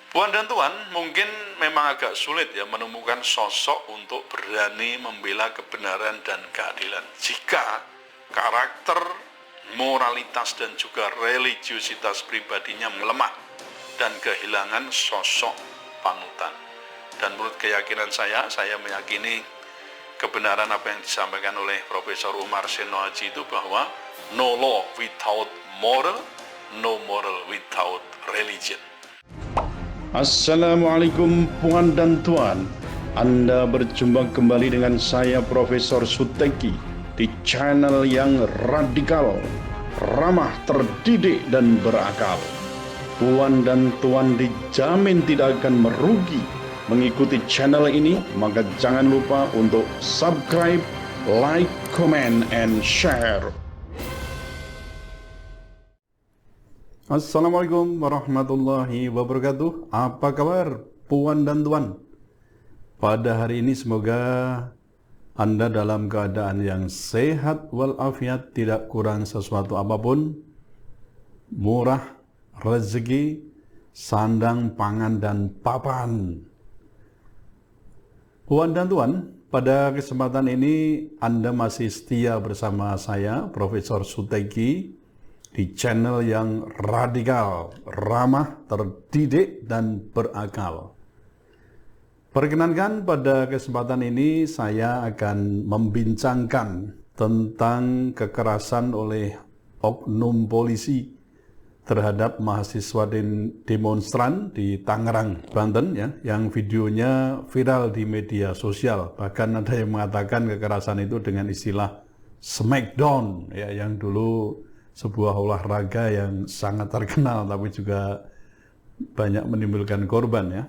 Puan dan Tuan, mungkin memang agak sulit ya menemukan sosok untuk berani membela kebenaran dan keadilan jika karakter, moralitas dan juga religiusitas pribadinya melemah dan kehilangan sosok panutan. Dan menurut keyakinan saya meyakini kebenaran apa yang disampaikan oleh Profesor Umar Seno Haji itu bahwa no law without moral, no moral without religion. Assalamualaikum Puan dan Tuan. Anda berjumpa kembali dengan saya Profesor Suteki di channel yang radikal, ramah, terdidik, dan berakal. Puan dan Tuan dijamin tidak akan merugi mengikuti channel ini, maka jangan lupa untuk subscribe, like, comment, and share. Assalamualaikum warahmatullahi wabarakatuh. Apa kabar Puan dan Tuan? Pada hari ini semoga Anda dalam keadaan yang sehat walafiat, tidak kurang sesuatu apapun, murah rezeki, sandang, pangan, dan papan. Puan dan Tuan, pada kesempatan ini Anda masih setia bersama saya Profesor Suteki di channel yang radikal, ramah, terdidik, dan berakal. Perkenankan pada kesempatan ini saya akan membincangkan tentang kekerasan oleh oknum polisi terhadap mahasiswa demonstran di Tangerang, Banten, ya, yang videonya viral di media sosial. Bahkan ada yang mengatakan kekerasan itu dengan istilah smackdown, ya, yang dulu sebuah olahraga yang sangat terkenal tapi juga banyak menimbulkan korban, ya.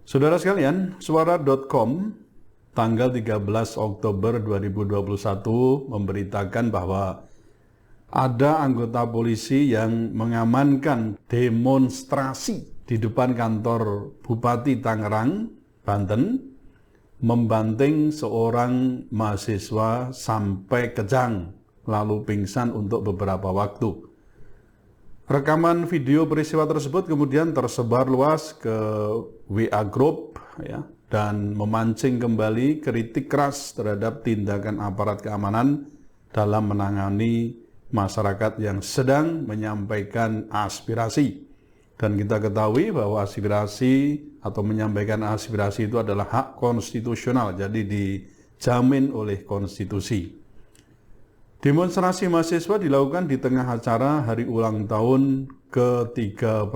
Saudara sekalian, suara.com tanggal 13 Oktober 2021 memberitakan bahwa ada anggota polisi yang mengamankan demonstrasi di depan kantor Bupati Tangerang, Banten, membanting seorang mahasiswa sampai kejang lalu pingsan untuk beberapa waktu. Rekaman video peristiwa tersebut kemudian tersebar luas ke WA Group, ya, dan memancing kembali kritik keras terhadap tindakan aparat keamanan dalam menangani masyarakat yang sedang menyampaikan aspirasi. Dan kita ketahui bahwa aspirasi atau menyampaikan aspirasi itu adalah hak konstitusional, jadi dijamin oleh konstitusi. Demonstrasi mahasiswa dilakukan di tengah acara hari ulang tahun ke-389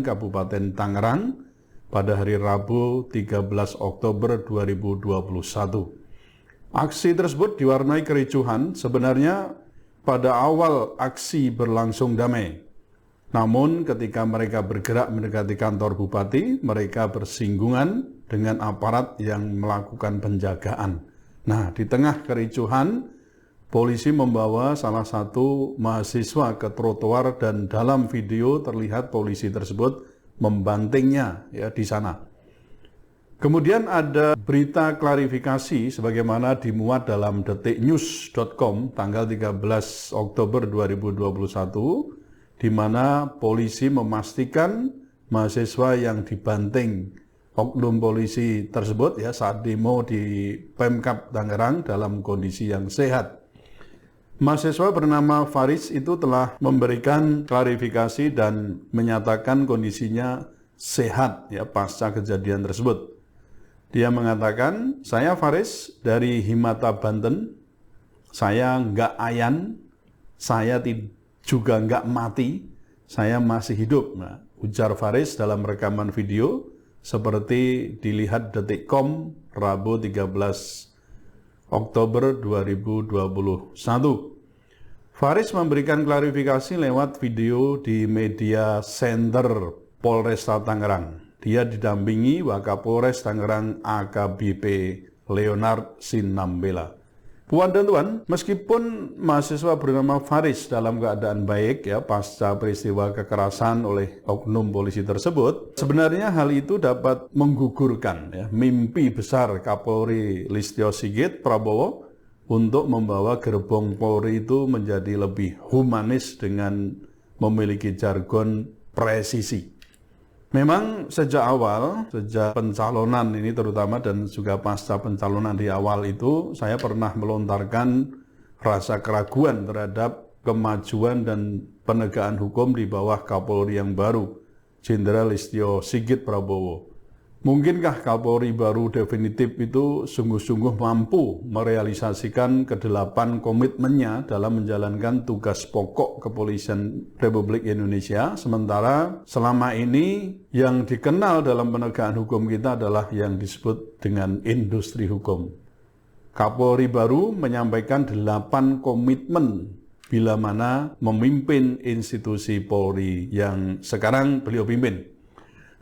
Kabupaten Tangerang pada hari Rabu 13 Oktober 2021. Aksi tersebut diwarnai kericuhan. Sebenarnya pada awal aksi berlangsung damai. Namun ketika mereka bergerak mendekati kantor bupati, mereka bersinggungan dengan aparat yang melakukan penjagaan. Nah, di tengah kericuhan, polisi membawa salah satu mahasiswa ke trotoar dan dalam video terlihat polisi tersebut membantingnya, ya, di sana. Kemudian ada berita klarifikasi sebagaimana dimuat dalam detiknews.com tanggal 13 Oktober 2021, di mana polisi memastikan mahasiswa yang dibanting oknum polisi tersebut, ya, saat demo di Pemkab Tangerang dalam kondisi yang sehat. Mahasiswa bernama Faris itu telah memberikan klarifikasi dan menyatakan kondisinya sehat, ya, pasca kejadian tersebut. Dia mengatakan, saya Faris dari Himata, Banten, saya nggak ayan, saya juga nggak mati, saya masih hidup. Nah, ujar Faris dalam rekaman video seperti dilihat detik.com Rabu 13 Oktober 2021. Faris memberikan klarifikasi lewat video di media center Polresta Tangerang. Dia didampingi Wakapolres Tangerang AKBP Leonard Sinambela. Puan dan Tuan, meskipun mahasiswa bernama Faris dalam keadaan baik, ya, pasca peristiwa kekerasan oleh oknum polisi tersebut, sebenarnya hal itu dapat menggugurkan, ya, mimpi besar Kapolri Listio Sigit Prabowo untuk membawa gerbong Polri itu menjadi lebih humanis dengan memiliki jargon presisi. Memang sejak awal, sejak pencalonan ini terutama dan juga pasca pencalonan di awal itu, saya pernah melontarkan rasa keraguan terhadap kemajuan dan penegakan hukum di bawah Kapolri yang baru, Jenderal Listio Sigit Prabowo. Mungkinkah Kapolri baru definitif itu sungguh-sungguh mampu merealisasikan ke-8 komitmennya dalam menjalankan tugas pokok kepolisian Republik Indonesia, sementara selama ini yang dikenal dalam penegakan hukum kita adalah yang disebut dengan industri hukum. Kapolri baru menyampaikan 8 komitmen bila mana memimpin institusi Polri yang sekarang beliau pimpin.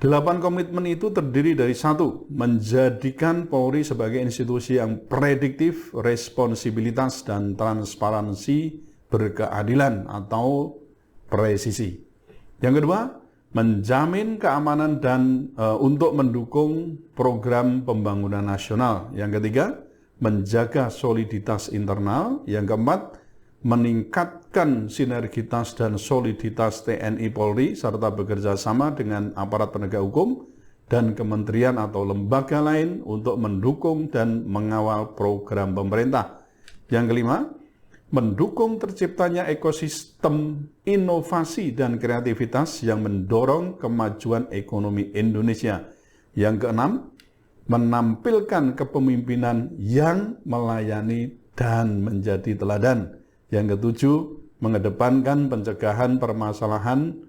8 komitmen itu terdiri dari 1, menjadikan Polri sebagai institusi yang prediktif, responsibilitas, dan transparansi berkeadilan atau presisi. Yang kedua, menjamin keamanan dan untuk mendukung program pembangunan nasional. Yang ketiga, menjaga soliditas internal. Yang keempat, meningkatkan sinergitas dan soliditas TNI Polri serta bekerja sama dengan aparat penegak hukum dan kementerian atau lembaga lain untuk mendukung dan mengawal program pemerintah. Yang kelima, mendukung terciptanya ekosistem inovasi dan kreativitas yang mendorong kemajuan ekonomi Indonesia. Yang keenam, menampilkan kepemimpinan yang melayani dan menjadi teladan. Yang ketujuh, mengedepankan pencegahan permasalahan,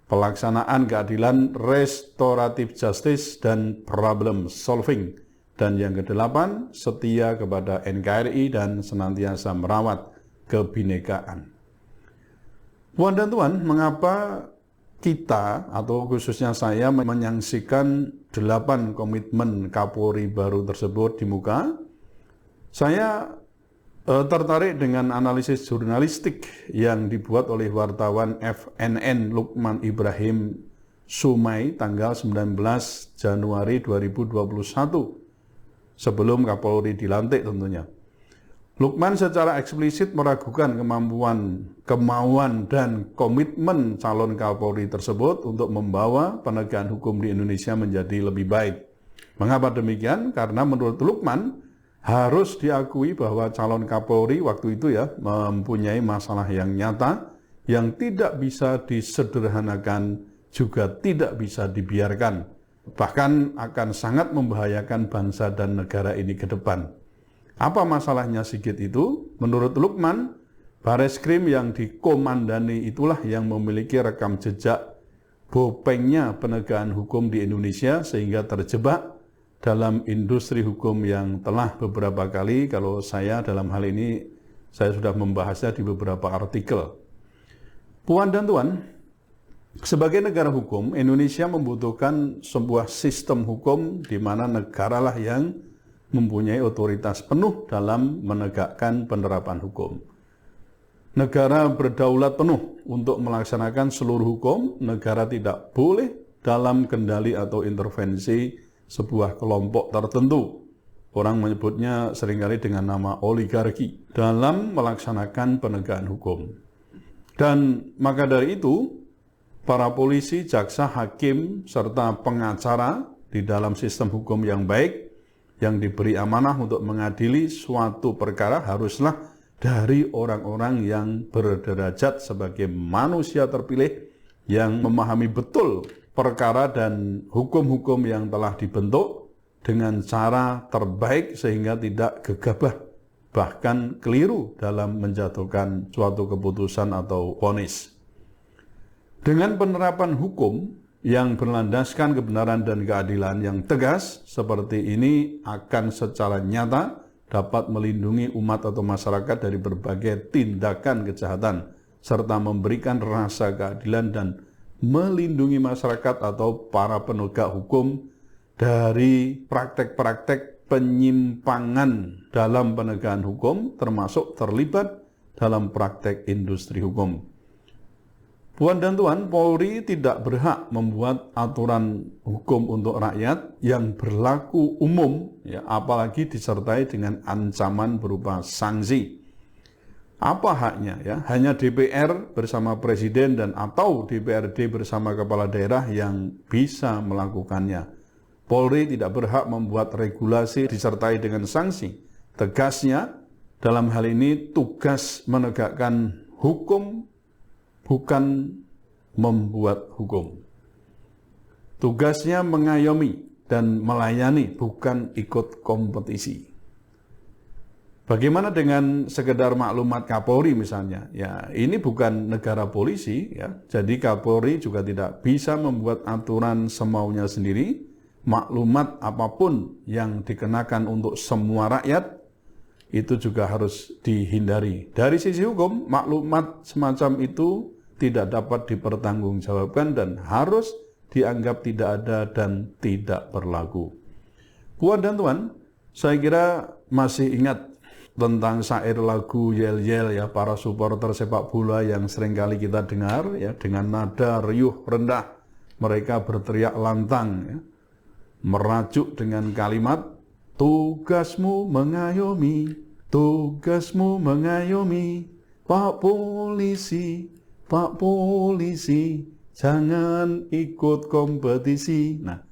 pelaksanaan keadilan, restoratif justice, dan problem solving. Dan yang kedelapan, setia kepada NKRI dan senantiasa merawat kebinekaan. Puan dan Tuan, mengapa kita atau khususnya saya menyaksikan 8 komitmen Kapolri baru tersebut di muka? Saya tertarik dengan analisis jurnalistik yang dibuat oleh wartawan FNN Lukman Ibrahim Sumai tanggal 19 Januari 2021 sebelum Kapolri dilantik tentunya. Lukman secara eksplisit meragukan kemauan dan komitmen calon Kapolri tersebut untuk membawa penegakan hukum di Indonesia menjadi lebih baik. Mengapa demikian? Karena menurut Lukman, harus diakui bahwa calon Kapolri waktu itu mempunyai masalah yang nyata yang tidak bisa disederhanakan, juga tidak bisa dibiarkan. Bahkan akan sangat membahayakan bangsa dan negara ini ke depan. Apa masalahnya Sigit itu? Menurut Lukman, Bareskrim yang dikomandani itulah yang memiliki rekam jejak bopengnya penegakan hukum di Indonesia sehingga terjebak dalam industri hukum yang telah beberapa kali, kalau saya dalam hal ini, saya sudah membahasnya di beberapa artikel. Puan dan Tuan, sebagai negara hukum, Indonesia membutuhkan sebuah sistem hukum di mana negaralah yang mempunyai otoritas penuh dalam menegakkan penerapan hukum. Negara berdaulat penuh untuk melaksanakan seluruh hukum, negara tidak boleh dalam kendali atau intervensi sebuah kelompok tertentu. Orang menyebutnya seringkali dengan nama oligarki dalam melaksanakan penegakan hukum. Dan maka dari itu, para polisi, jaksa, hakim, serta pengacara di dalam sistem hukum yang baik, yang diberi amanah untuk mengadili suatu perkara haruslah dari orang-orang yang berderajat sebagai manusia terpilih yang memahami betul perkara dan hukum-hukum yang telah dibentuk dengan cara terbaik sehingga tidak gegabah, bahkan keliru dalam menjatuhkan suatu keputusan atau vonis. Dengan penerapan hukum yang berlandaskan kebenaran dan keadilan yang tegas seperti ini akan secara nyata dapat melindungi umat atau masyarakat dari berbagai tindakan kejahatan serta memberikan rasa keadilan dan melindungi masyarakat atau para penegak hukum dari praktek-praktek penyimpangan dalam penegakan hukum termasuk terlibat dalam praktek industri hukum. Puan dan Tuan, Polri tidak berhak membuat aturan hukum untuk rakyat yang berlaku umum, apalagi disertai dengan ancaman berupa sanksi. Apa haknya ya? Hanya DPR bersama Presiden dan atau DPRD bersama kepala daerah yang bisa melakukannya. Polri tidak berhak membuat regulasi disertai dengan sanksi. Tegasnya, dalam hal ini tugas menegakkan hukum bukan membuat hukum. Tugasnya mengayomi dan melayani, bukan ikut kompetisi. Bagaimana dengan sekedar maklumat Kapolri misalnya? Ya, ini bukan negara polisi ya. Jadi Kapolri juga tidak bisa membuat aturan semaunya sendiri. Maklumat apapun yang dikenakan untuk semua rakyat itu juga harus dihindari. Dari sisi hukum, maklumat semacam itu tidak dapat dipertanggungjawabkan dan harus dianggap tidak ada dan tidak berlaku. Puan dan Tuan, saya kira masih ingat tentang syair lagu Yel-Yel ya, para supporter sepak bola yang seringkali kita dengar ya, dengan nada riuh rendah mereka berteriak lantang ya, merajuk dengan kalimat tugasmu mengayomi, tugasmu mengayomi, Pak Polisi, Pak Polisi, jangan ikut kompetisi. Nah,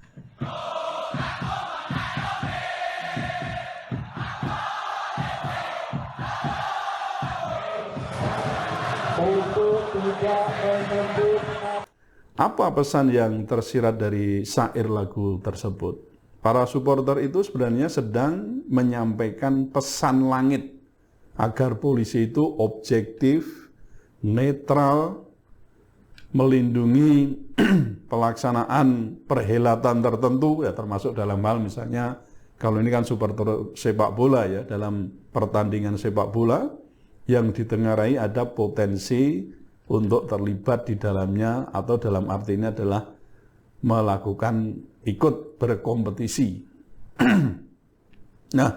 apa pesan yang tersirat dari syair lagu tersebut? Para supporter itu sebenarnya sedang menyampaikan pesan langit agar polisi itu objektif, netral, melindungi pelaksanaan perhelatan tertentu, ya termasuk dalam hal misalnya, kalau ini kan supporter sepak bola ya, dalam pertandingan sepak bola, yang ditengarai ada potensi untuk terlibat di dalamnya, atau dalam arti ini adalah melakukan ikut berkompetisi. Nah,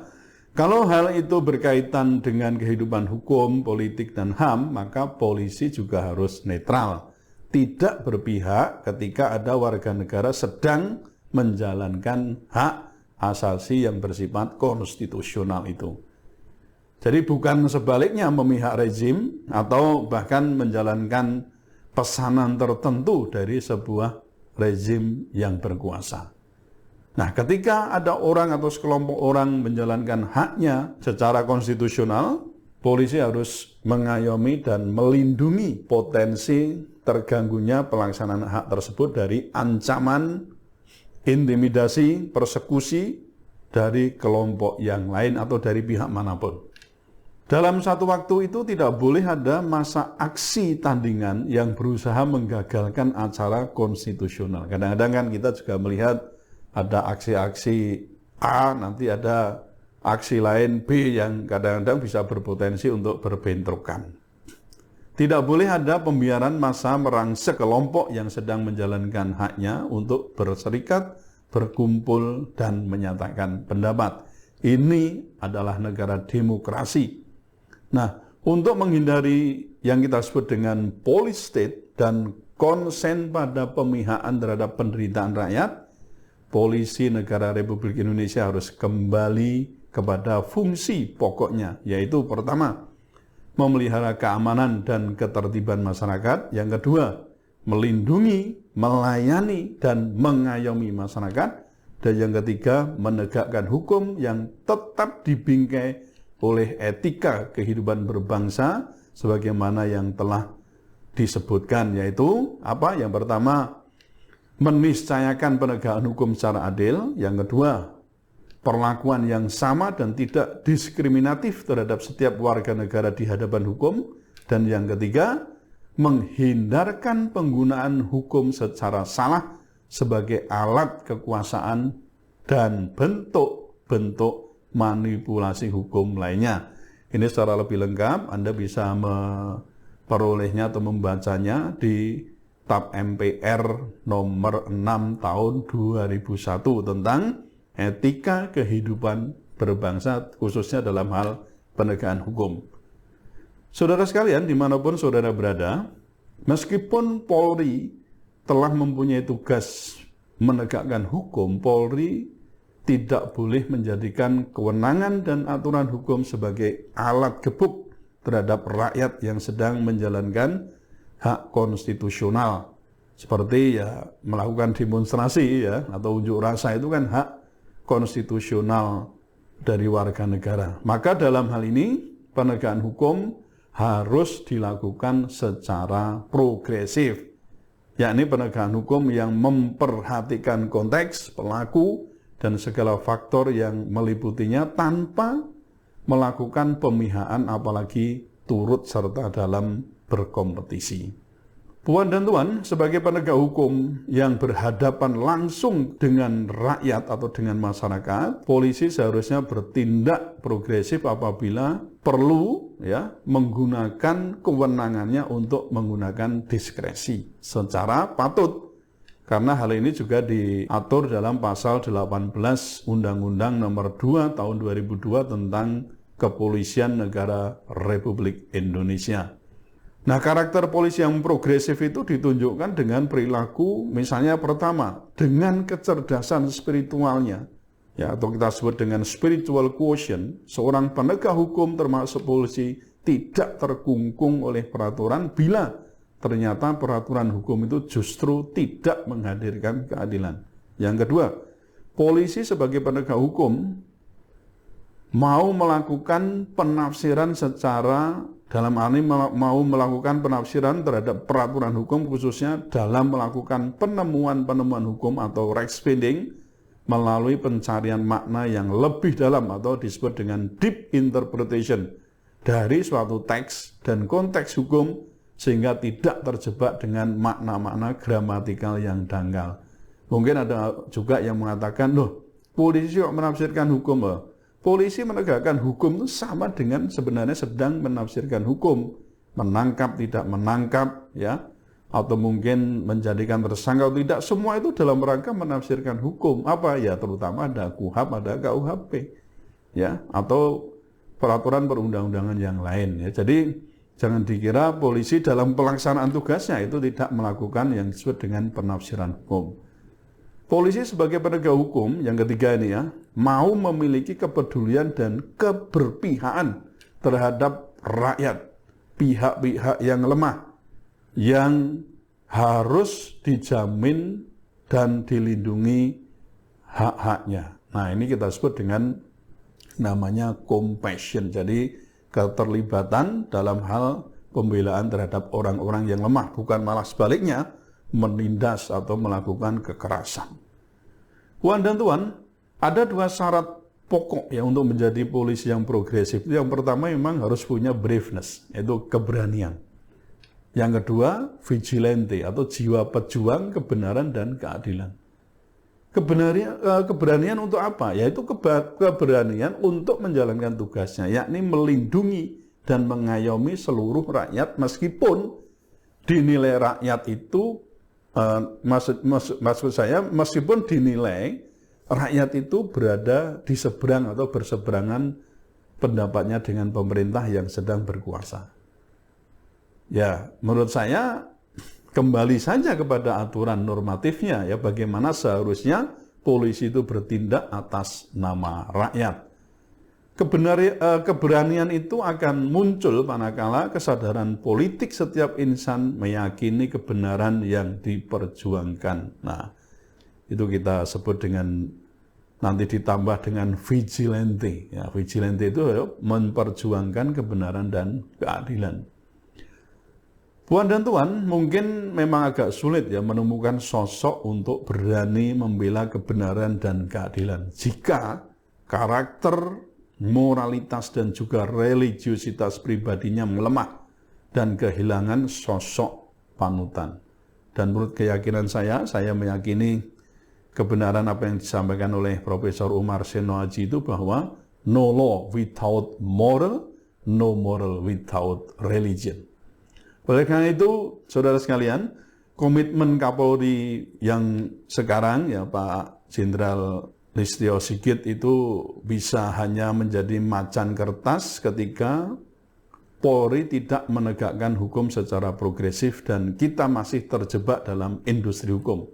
kalau hal itu berkaitan dengan kehidupan hukum, politik, dan HAM, maka polisi juga harus netral. Tidak berpihak ketika ada warga negara sedang menjalankan hak asasi yang bersifat konstitusional itu. Jadi bukan sebaliknya memihak rezim atau bahkan menjalankan pesanan tertentu dari sebuah rezim yang berkuasa. Nah, ketika ada orang atau sekelompok orang menjalankan haknya secara konstitusional, polisi harus mengayomi dan melindungi potensi terganggunya pelaksanaan hak tersebut dari ancaman, intimidasi, persekusi dari kelompok yang lain atau dari pihak manapun. Dalam satu waktu itu tidak boleh ada masa aksi tandingan yang berusaha menggagalkan acara konstitusional. Kadang-kadang kan kita juga melihat ada aksi-aksi A, nanti ada aksi lain B yang kadang-kadang bisa berpotensi untuk berbentrokan. Tidak boleh ada pembiaran massa merangsek kelompok yang sedang menjalankan haknya untuk berserikat, berkumpul, dan menyatakan pendapat. Ini adalah negara demokrasi. Nah, untuk menghindari yang kita sebut dengan police state dan konsen pada pemihakan terhadap penderitaan rakyat, polisi negara Republik Indonesia harus kembali kepada fungsi pokoknya, yaitu pertama, memelihara keamanan dan ketertiban masyarakat. Yang kedua, melindungi, melayani, dan mengayomi masyarakat. Dan yang ketiga, menegakkan hukum yang tetap dibingkai oleh etika kehidupan berbangsa sebagaimana yang telah disebutkan, yaitu apa? Yang pertama, meniscayakan penegakan hukum secara adil. Yang kedua, perlakuan yang sama dan tidak diskriminatif terhadap setiap warga negara di hadapan hukum. Dan yang ketiga, menghindarkan penggunaan hukum secara salah sebagai alat kekuasaan dan bentuk-bentuk manipulasi hukum lainnya. Ini secara lebih lengkap Anda bisa memperolehnya atau membacanya di TAP MPR nomor 6 tahun 2001 tentang etika kehidupan berbangsa, khususnya dalam hal penegakan hukum. Saudara sekalian, dimanapun saudara berada, meskipun Polri telah mempunyai tugas menegakkan hukum, Polri tidak boleh menjadikan kewenangan dan aturan hukum sebagai alat gebuk terhadap rakyat yang sedang menjalankan hak konstitusional. Seperti ya melakukan demonstrasi ya atau unjuk rasa itu kan hak konstitusional dari warga negara. Maka dalam hal ini penegakan hukum harus dilakukan secara progresif, yakni penegakan hukum yang memperhatikan konteks, pelaku, dan segala faktor yang meliputinya tanpa melakukan pemihakan apalagi turut serta dalam berkompetisi. Puan dan Tuan, sebagai penegak hukum yang berhadapan langsung dengan rakyat atau dengan masyarakat, polisi seharusnya bertindak progresif apabila perlu ya menggunakan kewenangannya untuk menggunakan diskresi secara patut. Karena hal ini juga diatur dalam pasal 18 Undang-Undang Nomor 2 Tahun 2002 tentang Kepolisian Negara Republik Indonesia. Nah, karakter polisi yang progresif itu ditunjukkan dengan perilaku, misalnya pertama, dengan kecerdasan spiritualnya, ya, atau kita sebut dengan spiritual quotient, seorang penegak hukum termasuk polisi tidak terkungkung oleh peraturan bila ternyata peraturan hukum itu justru tidak menghadirkan keadilan. Yang kedua, polisi sebagai penegak hukum mau melakukan penafsiran secara dalam hal ini mau melakukan penafsiran terhadap peraturan hukum khususnya dalam melakukan penemuan hukum atau rechtsbinding melalui pencarian makna yang lebih dalam atau disebut dengan deep interpretation dari suatu teks dan konteks hukum sehingga tidak terjebak dengan makna-makna gramatikal yang dangkal. Mungkin ada juga yang mengatakan, loh, polisi kok menafsirkan hukum, polisi menegakkan hukum itu sama dengan sebenarnya sedang menafsirkan hukum, menangkap tidak menangkap, ya, atau mungkin menjadikan tersangka atau tidak, semua itu dalam rangka menafsirkan hukum. Apa ya? Terutama ada KUHP, ada KUHP, ya, atau peraturan perundang-undangan yang lain. Ya. Jadi jangan dikira polisi dalam pelaksanaan tugasnya itu tidak melakukan yang disebut dengan penafsiran hukum. Polisi sebagai penegak hukum, yang ketiga ini ya, mau memiliki kepedulian dan keberpihakan terhadap rakyat, pihak-pihak yang lemah, yang harus dijamin dan dilindungi hak-haknya. Nah, ini kita sebut dengan namanya compassion, jadi keterlibatan dalam hal pembelaan terhadap orang-orang yang lemah, bukan malah sebaliknya, menindas atau melakukan kekerasan. Puan dan Tuan, ada dua syarat pokok ya untuk menjadi polisi yang progresif. Yang pertama memang harus punya braveness, yaitu keberanian. Yang kedua, vigilante atau jiwa pejuang kebenaran dan keadilan. Keberanian untuk apa? Yaitu keberanian untuk menjalankan tugasnya, yakni melindungi dan mengayomi seluruh rakyat meskipun dinilai rakyat itu maksud saya meskipun dinilai rakyat itu berada di seberang atau berseberangan pendapatnya dengan pemerintah yang sedang berkuasa. Ya, menurut saya kembali saja kepada aturan normatifnya ya, bagaimana seharusnya polisi itu bertindak atas nama rakyat. Keberanian itu akan muncul manakala kesadaran politik setiap insan meyakini kebenaran yang diperjuangkan. Nah, itu kita sebut dengan, nanti ditambah dengan vigilante. Ya, vigilante itu memperjuangkan kebenaran dan keadilan. Puan dan Tuan, mungkin memang agak sulit ya menemukan sosok untuk berani membela kebenaran dan keadilan jika karakter, moralitas dan juga religiusitas pribadinya melemah dan kehilangan sosok panutan. Dan menurut keyakinan saya meyakini kebenaran apa yang disampaikan oleh Profesor Umar Senoaji itu bahwa no law without moral, no moral without religion. Oleh karena itu, saudara sekalian, komitmen Kapolri yang sekarang ya Pak Jenderal Listio Sigit itu bisa hanya menjadi macan kertas ketika Polri tidak menegakkan hukum secara progresif dan kita masih terjebak dalam industri hukum.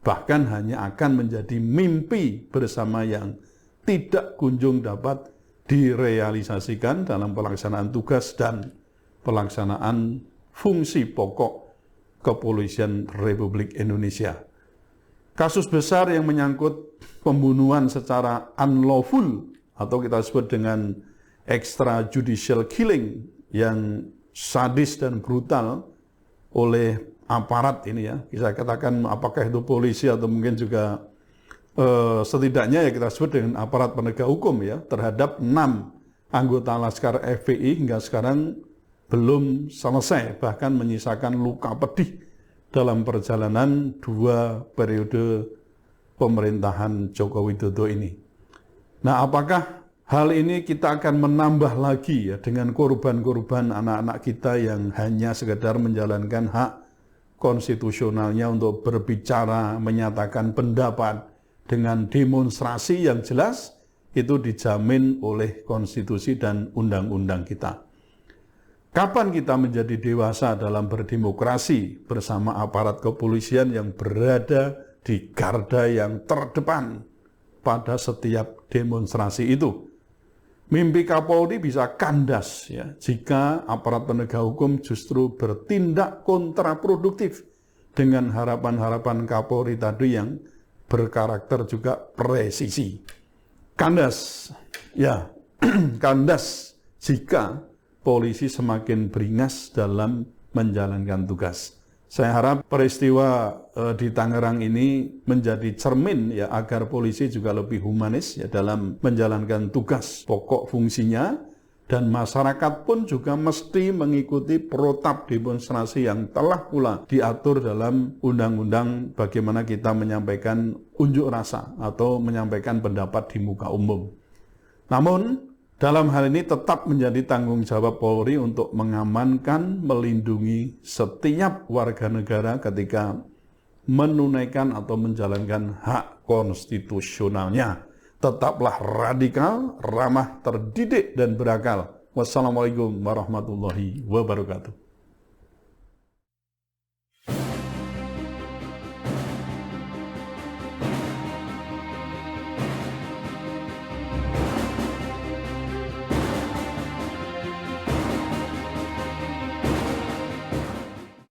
Bahkan hanya akan menjadi mimpi bersama yang tidak kunjung dapat direalisasikan dalam pelaksanaan tugas dan pelaksanaan fungsi pokok Kepolisian Republik Indonesia. Kasus besar yang menyangkut pembunuhan secara unlawful atau kita sebut dengan extrajudicial killing yang sadis dan brutal oleh aparat ini ya. Bisa katakan apakah itu polisi atau mungkin juga setidaknya ya kita sebut dengan aparat penegak hukum ya, terhadap 6 anggota Laskar FPI hingga sekarang belum selesai, bahkan menyisakan luka pedih dalam perjalanan 2 periode pemerintahan Joko Widodo ini. Nah, apakah hal ini kita akan menambah lagi ya dengan korban-korban anak-anak kita yang hanya sekedar menjalankan hak konstitusionalnya untuk berbicara, menyatakan pendapat dengan demonstrasi yang jelas itu dijamin oleh konstitusi dan undang-undang kita. Kapan kita menjadi dewasa dalam berdemokrasi bersama aparat kepolisian yang berada di garda yang terdepan pada setiap demonstrasi itu? Mimpi Kapolri bisa kandas ya, jika aparat penegak hukum justru bertindak kontraproduktif dengan harapan-harapan Kapolri tadi yang berkarakter juga presisi. Kandas, ya, kandas jika polisi semakin beringas dalam menjalankan tugas. Saya harap peristiwa di Tangerang ini menjadi cermin ya agar polisi juga lebih humanis ya dalam menjalankan tugas pokok fungsinya, dan masyarakat pun juga mesti mengikuti protap demonstrasi yang telah pula diatur dalam undang-undang bagaimana kita menyampaikan unjuk rasa atau menyampaikan pendapat di muka umum. Namun dalam hal ini tetap menjadi tanggung jawab Polri untuk mengamankan, melindungi setiap warga negara ketika menunaikan atau menjalankan hak konstitusionalnya. Tetaplah radikal, ramah, terdidik, dan berakal. Wassalamualaikum warahmatullahi wabarakatuh.